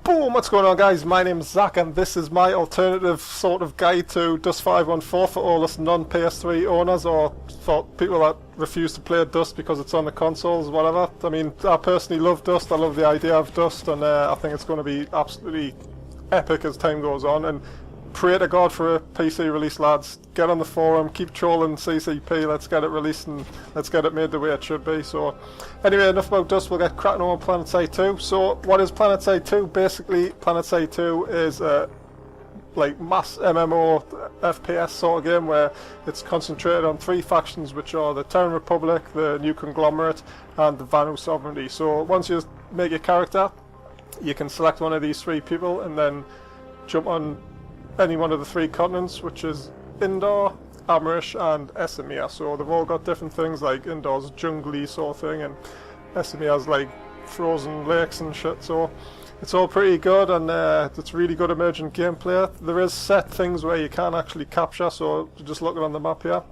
Boom! What's going on, guys? My name's Zach, and this is my alternative sort of guide to Dust 514 for all us non-PS3 owners, or for people that refuse to play Dust because it's on the consoles, whatever. I mean, I personally love Dust. I love the idea of Dust, and I think it's going to be absolutely epic as time goes on. And pray to God for a PC release, lads. Get on the forum, keep trolling CCP, let's get it released and let's get it made the way it should be. So anyway, enough about Dust, we'll get cracking on Planetside 2. So what is Planetside 2? Basically, Planetside 2 is a like mass MMO FPS sort of game where it's concentrated on three factions, which are the Terran Republic, the New Conglomerate, and the Vanu Sovereignty. So once you make your character, you can select one of these three people and then jump on any one of the three continents, which is Indoor, Amerish, and Esamir. So they've all got different things, like Indoor's jungly sort of thing, and Esamir's like frozen lakes and shit. So it's all pretty good, and it's really good emergent gameplay. There is set things where you can actually capture, so just looking on the map here,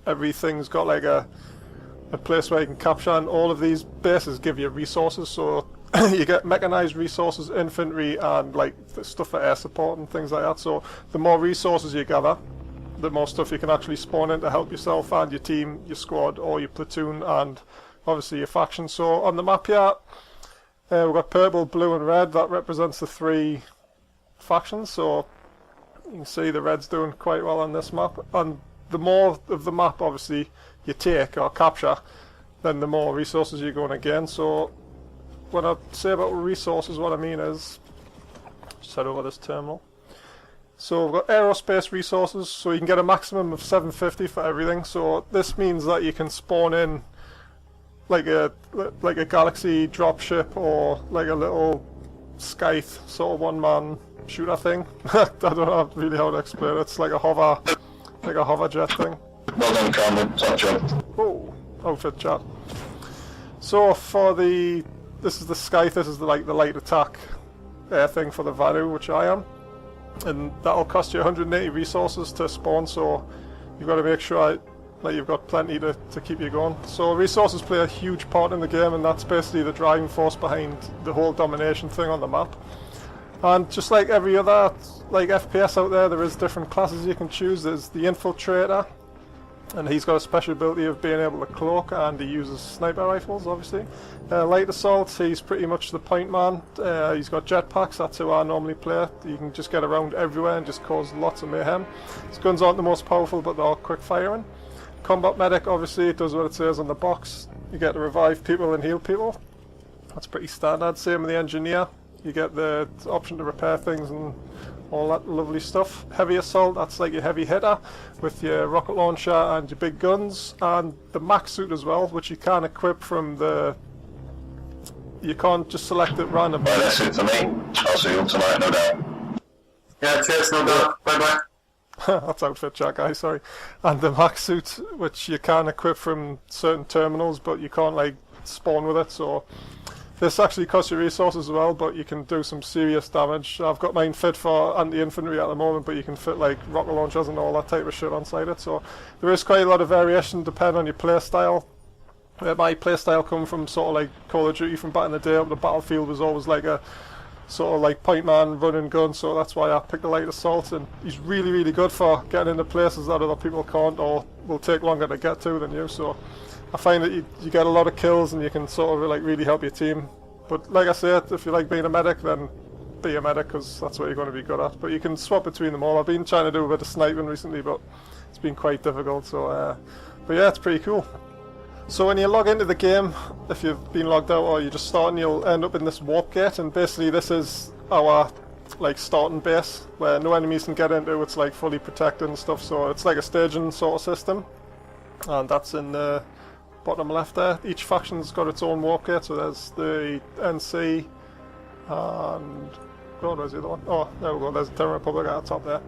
everything's got like a place where you can capture, and all of these bases give you resources. So you get mechanized resources, infantry, and like stuff for air support and things like that. So the more resources you gather, the more stuff you can actually spawn in to help yourself and your team, your squad, or your platoon, and obviously your faction. So on the map here, we've got purple, blue, and red. That represents the three factions. So you can see the red's doing quite well on this map. And the more of the map, obviously, you take or capture, then the more resources you're going to gain. So when I say about resources, what I mean is, just head over this terminal. So we've got aerospace resources, so you can get a maximum of 750 for everything. So this means that you can spawn in like a galaxy dropship, or like a little scythe sort of one-man shooter thing. I don't know really how to explain it. It's like a hover jet thing. Well done, Cameron. Top job. Oh, outfit chat. So for this is the Scythe, this is the light attack thing for the Vanu, which I am. And that'll cost you 180 resources to spawn, so you've got to make sure that you've got plenty to keep you going. So resources play a huge part in the game, and that's basically the driving force behind the whole domination thing on the map. And just like every other like FPS out there is different classes you can choose. There's the Infiltrator, and he's got a special ability of being able to cloak, and he uses sniper rifles, obviously. Light Assault, he's pretty much the point man. He's got jetpacks, that's who I normally play. You can just get around everywhere and just cause lots of mayhem. His guns aren't the most powerful, but they're all quick firing. Combat Medic, obviously, it does what it says on the box. You get to revive people and heal people. That's pretty standard. Same with the Engineer. You get the option to repair things and all that lovely stuff. Heavy Assault, that's like your heavy hitter with your rocket launcher and your big guns, and the max suit as well, which you can equip from the... You can't just select it randomly. Right, that's it for me. I'll see you all tonight, no doubt. Yeah, cheers, no doubt. Bye bye. That's outfit chat, guys, sorry. And the max suit, which you can equip from certain terminals, but you can't like spawn with it, so this actually costs you resources as well, but you can do some serious damage. I've got mine fit for anti-infantry at the moment, but you can fit like rocket launchers and all that type of shit inside it, so there is quite a lot of variation depending on your playstyle. My playstyle come from sort of like Call of Duty from back in the day. The Battlefield was always like a sort of like point man, run and gun, so that's why I picked the Light Assault, and he's really, really good for getting into places that other people can't or will take longer to get to than you. So I find that you get a lot of kills and you can sort of like really help your team. But like I said, if you like being a medic, then be a medic, because that's what you're going to be good at. But you can swap between them all. I've been trying to do a bit of sniping recently, but it's been quite difficult. So, but yeah, it's pretty cool. So when you log into the game, if you've been logged out or you're just starting, you'll end up in this warp gate, and basically this is our like starting base where no enemies can get into. It's like fully protected and stuff, so it's like a staging sort of system, and that's in the bottom left there. Each faction's got its own warp gate, so there's the NC, and oh, where's the other one? Oh, there we go, there's the Terran Republic at the top there.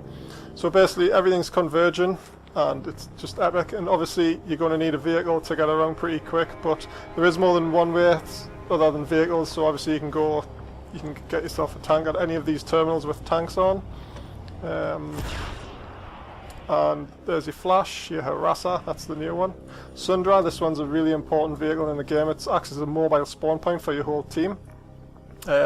So basically everything's converging, and it's just epic, and obviously you're going to need a vehicle to get around pretty quick, but there is more than one way other than vehicles, so obviously you can get yourself a tank at any of these terminals with tanks on. And there's your Flash, your Harasser, that's the new one. Sundra, this one's a really important vehicle in the game. It acts as a mobile spawn point for your whole team.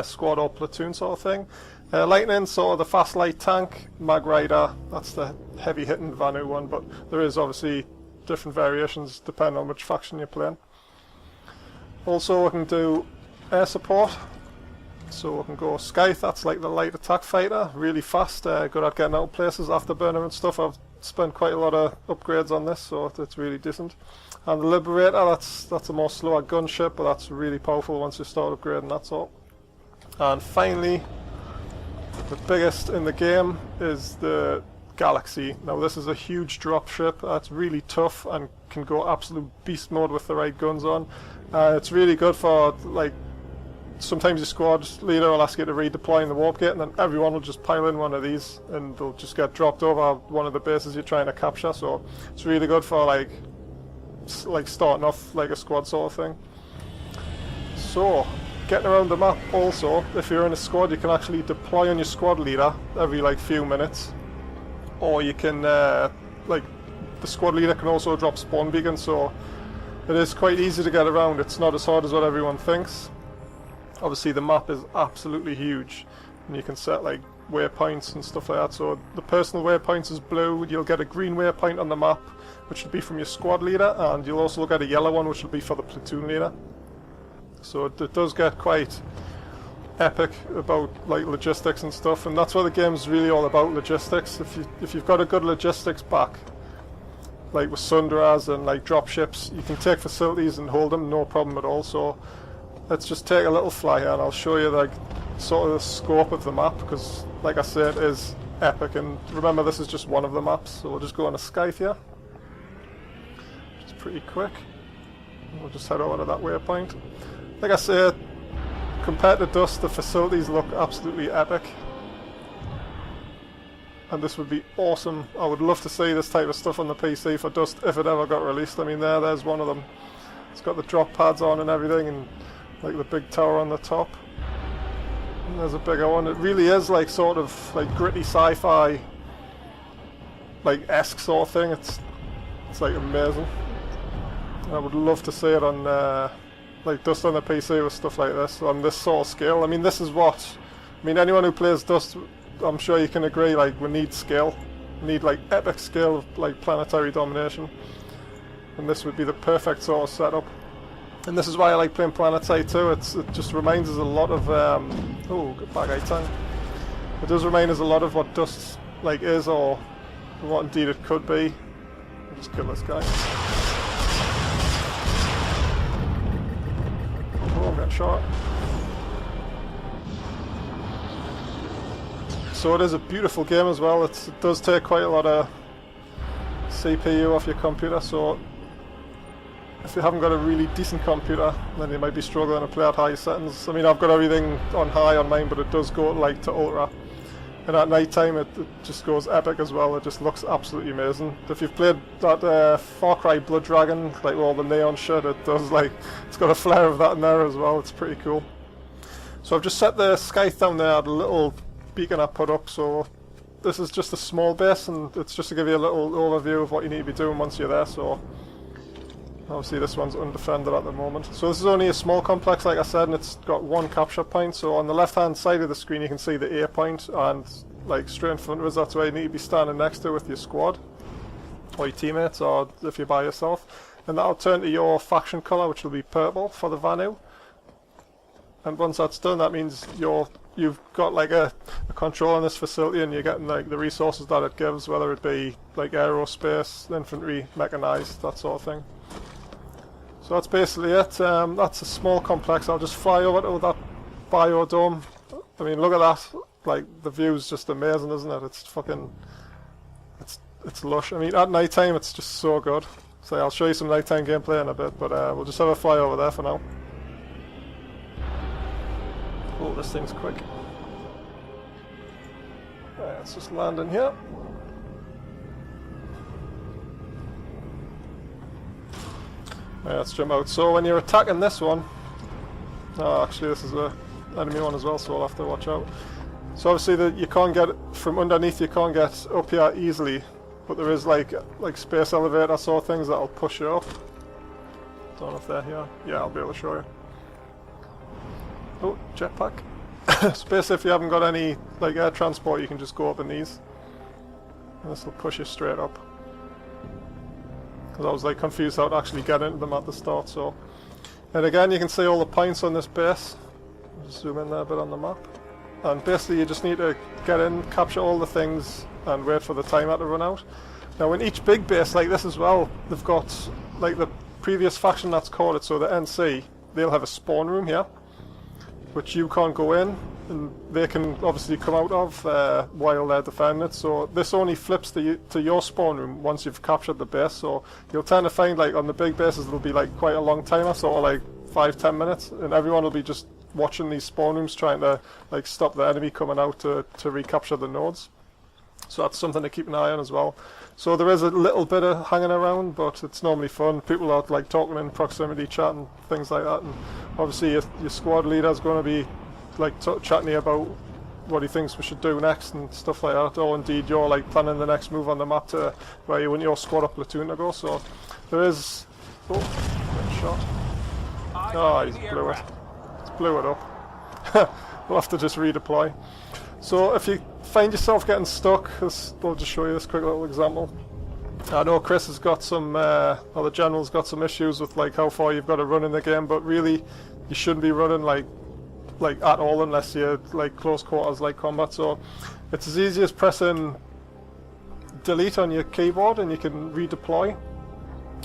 squad or platoon sort of thing. Lightning, sort of the fast light tank. Mag Rider, that's the heavy hitting Vanu one, but there is obviously different variations depending on which faction you're playing. Also we can do air support, so we can go Scythe, that's like the light attack fighter, really fast, good at getting out of places, afterburner and stuff. I've spent quite a lot of upgrades on this, so it's really decent. And the Liberator, that's a more slower gunship, but that's really powerful once you start upgrading that sort. And finally, the biggest in the game is the Galaxy. Now this is a huge dropship that's really tough and can go absolute beast mode with the right guns on. It's really good for, like, sometimes your squad leader will ask you to redeploy in the warp gate, and then everyone will just pile in one of these and they'll just get dropped over one of the bases you're trying to capture. So it's really good for like starting off like a squad sort of thing. So getting around the map also, if you're in a squad you can actually deploy on your squad leader every like few minutes, or you can like the squad leader can also drop spawn beacons, so it is quite easy to get around. It's not as hard as what everyone thinks. Obviously the map is absolutely huge and you can set like waypoints and stuff like that. So the personal waypoints is blue, you'll get a green waypoint on the map which will be from your squad leader, and you'll also get a yellow one which will be for the platoon leader. So it does get quite epic about like logistics and stuff, and that's what the game's really all about, logistics. If you've got a good logistics back, like with Sundaras and like dropships, you can take facilities and hold them no problem at all. So let's just take a little fly here and I'll show you like sort of the scope of the map, because like I said, it is epic. And remember, this is just one of the maps, so we'll just go on a Scythe here, which is pretty quick. We'll just head over to that waypoint. Like I said, compared to Dust, the facilities look absolutely epic, and this would be awesome. I would love to see this type of stuff on the PC for Dust if it ever got released. I mean, there's one of them. It's got the drop pads on and everything, and like the big tower on the top. And there's a bigger one. It really is like sort of like gritty sci-fi, like esque sort of thing. It's like amazing. And I would love to see it on like Dust on the PC with stuff like this on this sort of scale. I mean, this is what, I mean, anyone who plays Dust, I'm sure you can agree, like we need scale. We need like epic scale of like planetary domination, and this would be the perfect sort of setup. And this is why I like playing Planetside too. It just reminds us a lot of oh, good bag eye tank. It does remind us a lot of what Dust like is, or what indeed it could be. I'll just kill this guy. Oh, I'm getting shot. So it is a beautiful game as well. It does take quite a lot of CPU off your computer, so if you haven't got a really decent computer, then you might be struggling to play at high settings. I mean, I've got everything on high on mine, but it does go like to ultra. And at night time it just goes epic as well. It just looks absolutely amazing. If you've played that Far Cry Blood Dragon, like with all the neon shit, it does like, it's got a flare of that in there as well. It's pretty cool. So I've just set the Scythe down there at a little beacon I put up. So this is just a small base, and it's just to give you a little overview of what you need to be doing once you're there. So obviously this one's undefended at the moment. So this is only a small complex, like I said, and it's got one capture point. So on the left hand side of the screen you can see the A point, and like straight in front of us, that's where you need to be standing next to with your squad or your teammates, or if you're by yourself. And that'll turn to your faction colour, which will be purple for the Vanu. And once that's done, that means you've got like a control on this facility, and you're getting like the resources that it gives, whether it be like aerospace, infantry, mechanized, that sort of thing. So that's basically it. That's a small complex. I'll just fly over to that biodome. I mean, look at that. Like, the view's just amazing, isn't it? It's fucking, it's lush. I mean, at night time it's just so good. So I'll show you some nighttime gameplay in a bit, but we'll just have a fly over there for now. Oh, this thing's quick. Right, let's just land in here. Right, let's jump out. So when you're attacking this one, oh, actually this is a enemy one as well, so I'll have to watch out. So obviously you can't get from underneath, you can't get up here easily, but there is like space elevator sort of things that'll push you up. Don't know if they're here. Yeah, I'll be able to show you. Oh, jetpack. So basically if you haven't got any like air transport, you can just go up in these. And this will push you straight up. Because I was like confused how to actually get into them at the start, so. And again, you can see all the points on this base. Just zoom in there a bit on the map. And basically you just need to get in, capture all the things, and wait for the timer to run out. Now in each big base like this as well, they've got, like the previous faction that's called it, so the NC, they'll have a spawn room here, which you can't go in, and they can obviously come out of while they're defending it. So this only flips to your spawn room once you've captured the base. So you'll tend to find like on the big bases it'll be like quite a long timer, sort of like 5-10 minutes, and everyone will be just watching these spawn rooms trying to like stop the enemy coming out to recapture the nodes. So that's something to keep an eye on as well. So there is a little bit of hanging around, but it's normally fun. People are like talking in proximity chat and things like that, and obviously your squad leader is going to be like chatting to you about what he thinks we should do next and stuff like that, or indeed you're like planning the next move on the map to where you want your squad or platoon to go. So there is... oh, good shot. Oh, he's blew it. He's blew it up. We'll have to just redeploy. So if you find yourself getting stuck, I'll just show you this quick little example. I know Chris has got some, or the general's got some issues with like how far you've got to run in the game, but really you shouldn't be running like at all unless you're like close quarters like combat. So it's as easy as pressing delete on your keyboard and you can redeploy,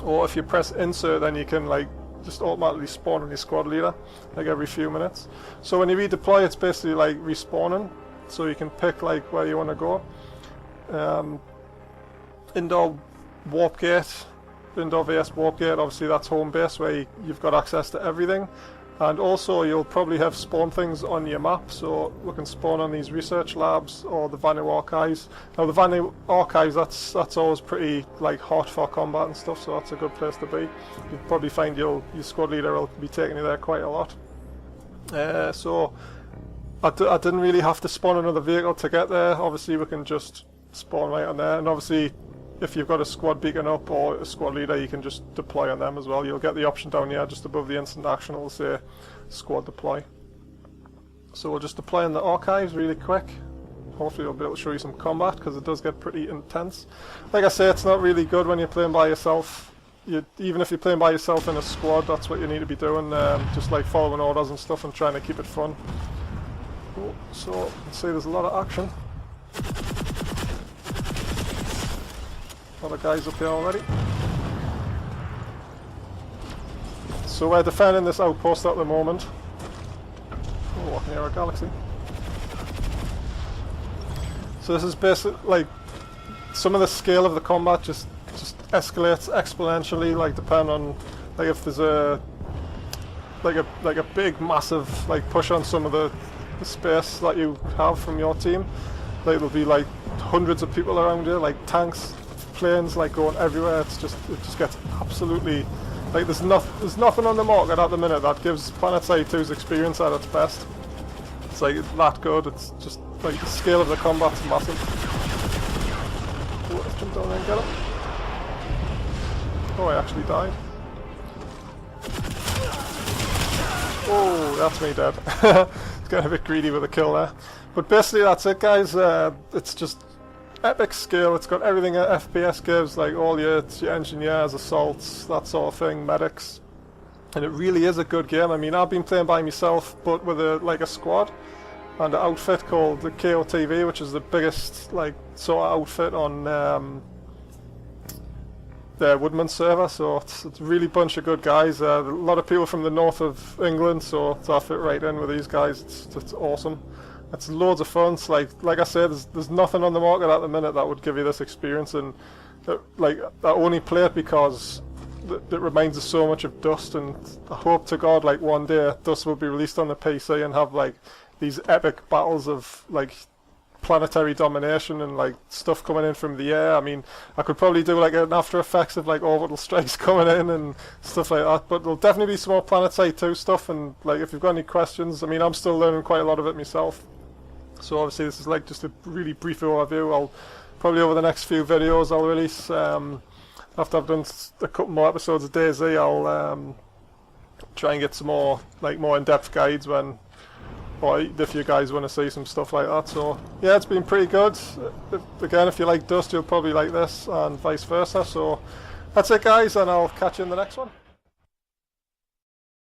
or if you press insert then you can like just automatically spawn on your squad leader like every few minutes. So when you redeploy it's basically like respawning, so you can pick like where you want to go. Indoor warp gate, indoor VS warp gate, obviously that's home base where you've got access to everything. And also you'll probably have spawn things on your map, so we can spawn on these research labs or the Vanu archives. Now the Vanu archives, that's always pretty like hot for combat and stuff, so that's a good place to be. You'll probably find your squad leader will be taking you there quite a lot. So I didn't really have to spawn another vehicle to get there. Obviously we can just spawn right on there, and obviously if you've got a squad beacon up or a squad leader you can just deploy on them as well. You'll get the option down here just above the instant action, it'll say squad deploy. So we'll just deploy in the archives really quick. Hopefully I'll be able to show you some combat because it does get pretty intense. Like I say, it's not really good when you're playing by yourself. Even if you're playing by yourself in a squad, that's what you need to be doing, just like following orders and stuff and trying to keep it fun. So you can see there's a lot of action. A lot of guys up here already. So we're defending this outpost at the moment. Oh, near a galaxy. So this is basically like some of the scale of the combat just escalates exponentially, like depending on like if there's a big massive like push on some of the space that you have from your team. Like there'll be like hundreds of people around here, like tanks, planes like going everywhere. It just gets absolutely like there's nothing on the market at the minute that gives PlanetSide 2's experience at its best. It's like that good. It's just like the scale of the combat's massive. Oh, let's jump down there and get him. Oh, I actually died. Oh, that's me dead. It's getting a bit greedy with a kill there. But basically that's it, guys. It's just epic scale. It's got everything that FPS gives, like all your engineers, assaults, that sort of thing, medics, and it really is a good game. I mean, I've been playing by myself, but with a squad and an outfit called the KOTV, which is the biggest like sort of outfit on the Woodman server. So it's a really bunch of good guys. A lot of people from the north of England, so I fit right in with these guys. It's awesome. It's loads of fun. It's like I said, there's nothing on the market at the minute that would give you this experience, and I only play it because it reminds us so much of Dust, and I hope to God like one day Dust will be released on the PC and have like these epic battles of like planetary domination and like stuff coming in from the air. I mean, I could probably do like an After Effects of like orbital strikes coming in and stuff like that, but there'll definitely be some more PlanetSide 2 stuff. And like if you've got any questions, I mean, I'm still learning quite a lot of it myself. So obviously this is like just a really brief overview. I'll probably over the next few videos I'll release, after I've done a couple more episodes of DayZ, I'll try and get some more like more in-depth guides when or if you guys want to see some stuff like that. So yeah, it's been pretty good. Again, if you like Dust, you'll probably like this, and vice versa. So that's it, guys, and I'll catch you in the next one.